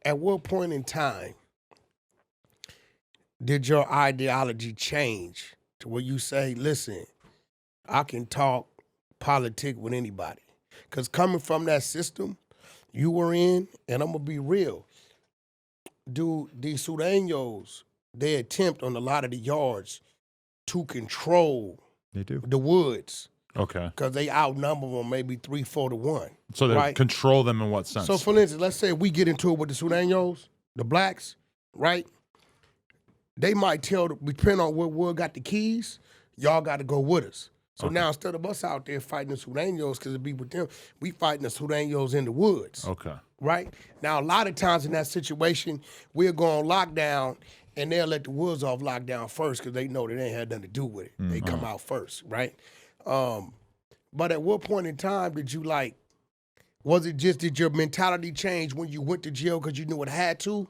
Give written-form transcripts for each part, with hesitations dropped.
At what point in time did your ideology change to where you say, listen, I can talk politics with anybody? Because coming from that system you were in, and I'm going to be real, dude, these Sureños, they attempt on a lot of the yards to control the woods. Okay. Because they outnumber them maybe 3-4 to 1. So they control them in what sense? So, for instance, let's say we get into it with the Sureños, the blacks, right? They might tell, depending on what wood got the keys, y'all got to go with us. So now instead of us out there fighting the Sureños because it be with them, we fighting the Sureños in the woods. Okay. Right? Now, a lot of times in that situation, we'll go on lockdown and they'll let the woods off lockdown first because they know that they ain't had nothing to do with it. They come out first, right? But at what point in time did you did your mentality change when you went to jail because you knew it had to?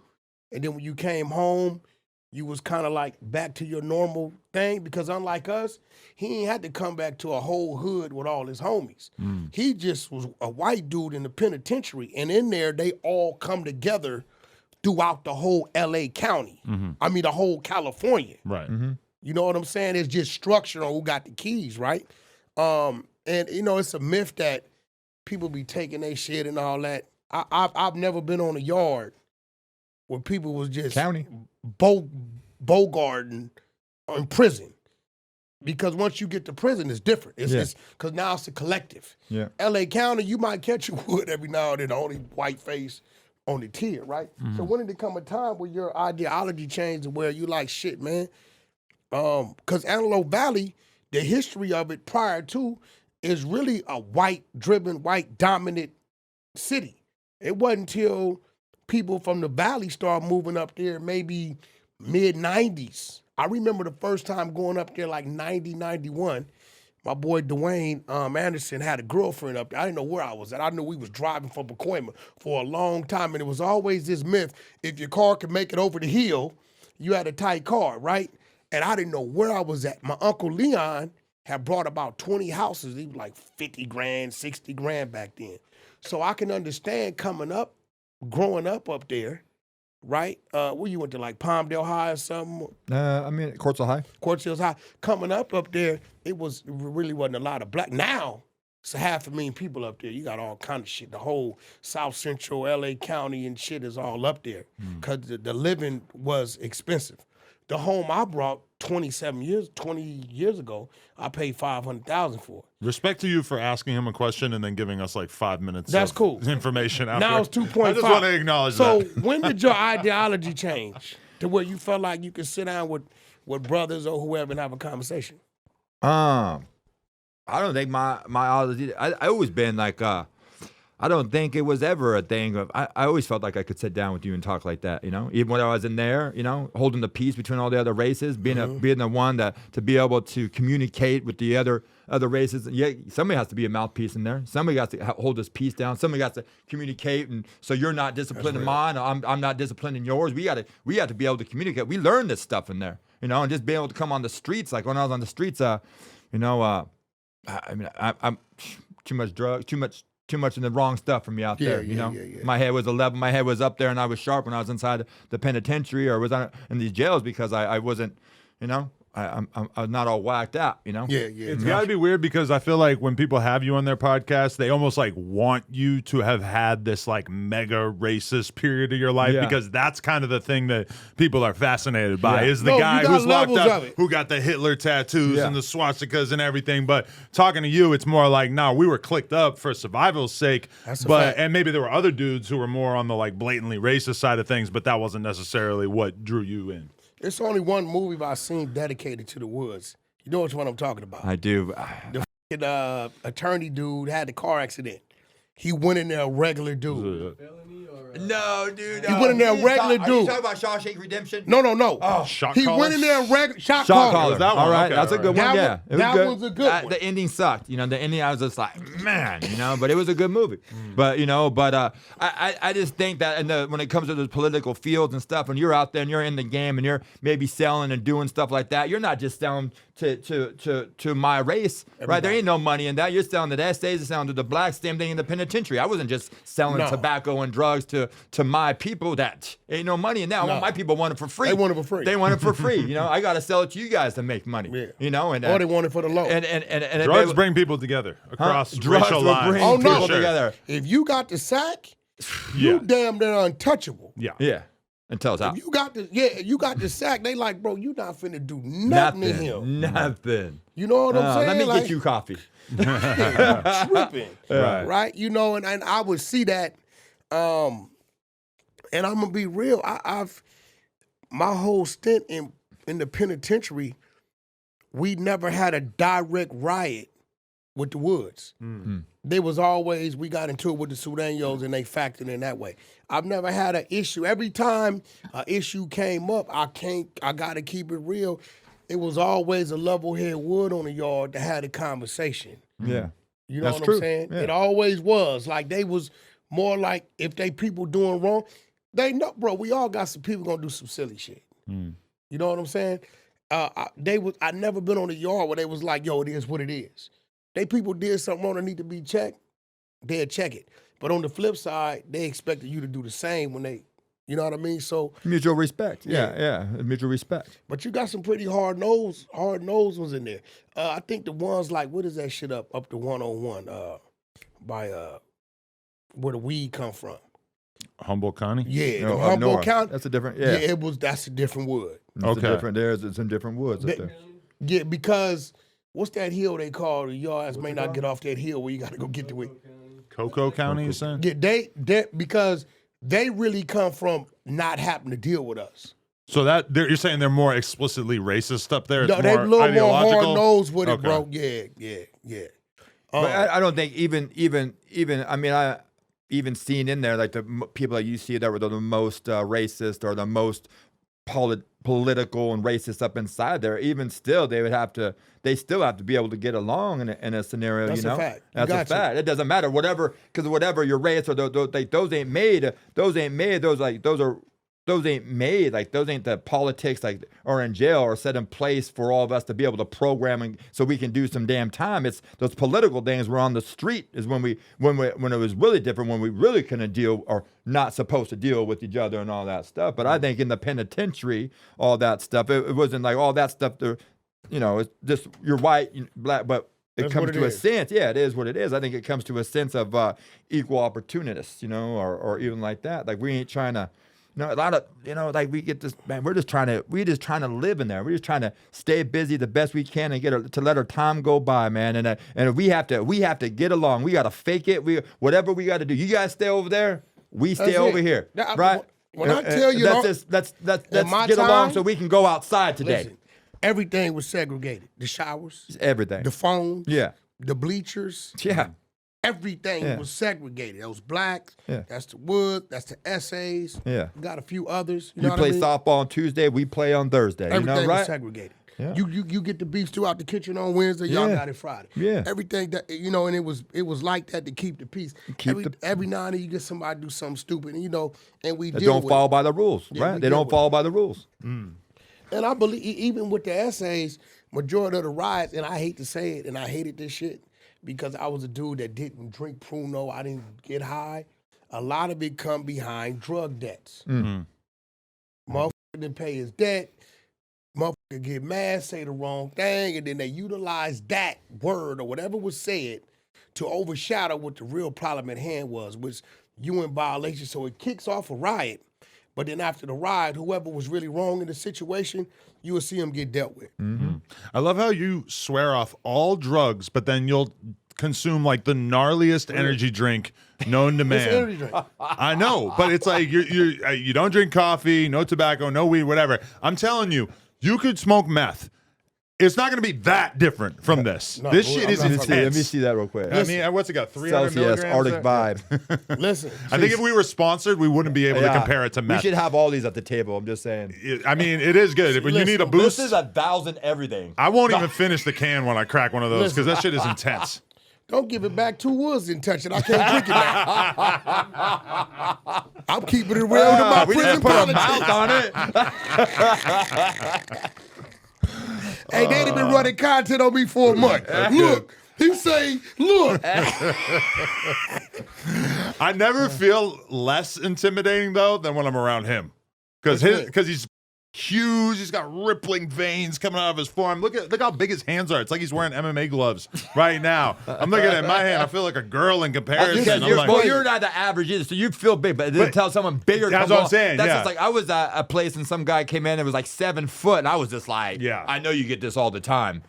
And then when you came home, you was kind of like back to your normal thing? Because unlike us, he ain't had to come back to a whole hood with all his homies. He just was a white dude in the penitentiary. And in there, they all come together throughout the whole LA County. I mean, the whole California. Right. You know what I'm saying? It's just structure on who got the keys, right? And, it's a myth that people be taking their shit and all that. I've never been on a yard where people was just bogarting in prison. Because once you get to prison, it's different. It's because now it's a collective. Yeah. LA County, you might catch a wood every now and then, the only white face on the tier, right? So when did it come a time where your ideology changed and where you like, shit, man? Because Antelope Valley, the history of it prior to is really a white-driven, white-dominant city. It wasn't until people from the valley started moving up there maybe mid-90s. I remember the first time going up there like 90, 91. My boy Dwayne Anderson had a girlfriend up there. I didn't know where I was at. I knew we was driving from Pacoima for a long time, and it was always this myth, if your car could make it over the hill, you had a tight car, right? And I didn't know where I was at. My Uncle Leon had brought about 20 houses. He was like 50 grand, 60 grand back then. So I can understand coming up, growing up there, right? Where you went to, like Palmdale High or something? Quartzel High. Quartzel High. Coming up there, it really wasn't a lot of black. Now, it's 500,000 people up there. You got all kind of shit. The whole South Central LA County and shit is all up there because the living was expensive. The home I brought 20 years ago, I paid $500,000 for it. Respect to you for asking him a question and then giving us like 5 minutes That's of cool. information after. Now it's 2.5. I just want to acknowledge that. that. So when did your ideology change to where you felt like you could sit down with brothers or whoever and have a conversation? I don't think my ideology, I always been like, I don't think it was ever a thing of, I always felt like I could sit down with you and talk like that, even when I was in there, holding the peace between all the other races, being the one to be able to communicate with the other races. Yeah, somebody has to be a mouthpiece in there. Somebody has to hold this peace down. Somebody has to communicate, and so you're not disciplining mine, I'm not disciplining yours. We got to be able to communicate. We learn this stuff in there, and just being able to come on the streets. Like when I was on the streets, I'm too much drugs, too much in the wrong stuff for me out there, Yeah. My head was 11, my head was up there, and I was sharp when I was inside the penitentiary or was in these jails because I wasn't, I'm not all whacked out, Yeah. It's got to be weird because I feel like when people have you on their podcast, they almost like want you to have had this like mega racist period of your life because that's kind of the thing that people are fascinated by is the guy who's locked up, who got the Hitler tattoos and the swastikas and everything. But talking to you, it's more like, no, we were clicked up for survival's sake. And maybe there were other dudes who were more on the like blatantly racist side of things, but that wasn't necessarily what drew you in. It's only one movie I've seen dedicated to the woods. You know which one I'm talking about. I do. The attorney dude had the car accident. He went in there a regular dude. No, dude. He went in there a regular dude. Are you talking about Shawshank Redemption? No. Oh, he went in there a regular shot caller. That one? All right, Okay, that's a good one. Yeah, that one's a good one. The ending sucked. The ending, I was just like, man, but it was a good movie. But I just think that when it comes to the political fields and stuff, when you're out there and you're in the game and you're maybe selling and doing stuff like that, you're not just selling to my race, right? There ain't no money in that. You're selling to the essays, you're selling to the blacks. Same thing in the penitentiary. I wasn't just selling tobacco and drugs voice to my people that ain't no money in that. I want my people want it for free. They want it for free. They want it for free. You know, I got to sell it to you guys to make money. Yeah. You know, and or they want it for the low. And drugs bring people together across drugs racial will lines. bring Oh, no. people together. If you got the sack, Yeah. you damn near untouchable. Yeah. Until it's out. If you got the sack, they like, bro, you not finna do nothing to him. Nothing. You know what I'm saying? Let me like, get you coffee. tripping. Right. You know, and I would see that, and I'm gonna be real. I've my whole stint in the penitentiary, we never had a direct riot with the Woods. There was always, we got into it with the Sudanos and they factored in that way. I've never had an issue. Every time an issue came up, I gotta keep it real. It was always a level-head Wood on the yard that had a conversation. Yeah. You know That's what true. I'm saying? Yeah. It always was. Like, they was more like, if they people doing wrong, they know, bro, we all got some people gonna do some silly shit. You know what I'm saying? I never been on the yard where they was like, yo, it is what it is. They people did something wrong that need to be checked, they'll check it. But on the flip side, they expected you to do the same when they, you know what I mean? So Mutual respect. Yeah. Mutual respect. but you got some pretty hard nosed ones in there. I think the ones like, what is that shit up to 101 by where the weed come from? Humboldt County? Yeah, No, the up Humboldt north. County. That's a different. Yeah, Yeah. that's a different wood. Okay. There's some different woods up there. Yeah, because what's that hill they call? Your ass may not get off that hill where you got to go get to it. Cocoa County, you saying? Yeah, they because they really come from not having to deal with us. So you're saying they're more explicitly racist up there? It's No, they a more little more ideological? hard nosed with it, Okay. bro. Yeah. But I don't think even I mean I even seen in there like the people that you see that were the most racist or the most political and racist up inside there. Even still, they still have to be able to get along in a scenario. That's you know, a fact. That's a fact. It doesn't matter because whatever your race or those ain't made. Those ain't made. Those ain't the politics like or in jail or set in place for all of us to be able to program and so we can do some damn time. It's those political things we're on the street is when it was really different, when we really couldn't deal or not supposed to deal with each other and all that stuff. But I think in the penitentiary, all that stuff, it wasn't like all that stuff there, it's just you're white, black, but it comes to a sense. Yeah, it is what it is. I think it comes to a sense of equal opportunists, or even like that. Like we ain't trying to. A lot of, like we get this, man, we're just trying to live in there. We're just trying to stay busy the best we can and to let our time go by, man. And we have to get along. We got to fake it. Whatever we got to do. You guys stay over there. We stay over here. Right? When I tell you, let's get along so we can go outside today. Listen, everything was segregated. The showers, everything. the phones, Yeah. the bleachers. Yeah. Everything was segregated. Those blacks, Yeah. that's the wood, that's the essays. Yeah. We got a few others. You play softball on Tuesday, we play on Thursday. Everything right? was segregated. Yeah. You get the beefs throughout the kitchen on Wednesday. Y'all got it Friday. Yeah. Everything that and it was like that to keep the peace. Every now and then you get somebody do something stupid, and we They deal don't with follow it. by the rules, Yeah, right? we They deal don't with follow by the rules. And I believe even with the essays, majority of the riots, and I hate to say it, and I hated this shit because I was a dude that didn't drink Pruno, I didn't get high. A lot of it come behind drug debts. Motherfucker didn't pay his debt. Motherfucker get mad, say the wrong thing, and then they utilize that word or whatever was said to overshadow what the real problem at hand was you in violation. So it kicks off a riot. But then after the riot, whoever was really wrong in the situation, you will see them get dealt with. I love how you swear off all drugs, but then you'll consume like the gnarliest energy drink known to man. It's an energy drink. I know, but it's like you don't drink coffee, no tobacco, no weed, whatever. I'm telling you, you could smoke meth. It's not going to be that different from this. No, this I'm shit not is fucking intense. with Let me see that real quick. I mean, what's it got? 300 Celsius milligrams? Arctic Vibe. Listen, I think if we were sponsored, we wouldn't be able to compare it to We meth. should have all these at the table. I'm just saying. I mean, it is good. When you need a boost, This is 1,000 everything. I won't even finish the can when I crack one of those because that shit is intense. don't give it back. 2 Woods didn't touch it. I can't drink it now. I'm keeping it real to my We prison just put a politics. mouth on it. Hey, they done been running content on me for a month. Look, he say, look. I never feel less intimidating though than when I'm around him, because he's huge. He's got rippling veins coming out of his forearm. Look how big his hands are. It's like he's wearing MMA gloves right now. I'm looking at my hand. I feel like a girl in comparison. You're not the average either, so you feel big. But then tell someone bigger. That's what I'm saying. That's just like I was at a place and some guy came in and was like 7 foot, and I was just like, yeah, I know you get this all the time.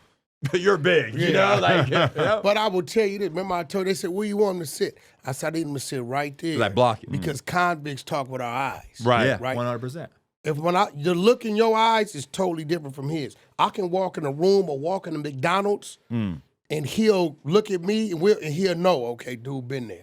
But you're big, you know? Like, you know? But I will tell you this. Remember I told you, they said, where you want him to sit? I said, I need him to sit right there. Like block it. Because convicts talk with our eyes. Right. Yeah, right? 100%. The look in your eyes is totally different from his. I can walk in a room or walk in a McDonald's and he'll look at me and he'll know, okay, dude been there.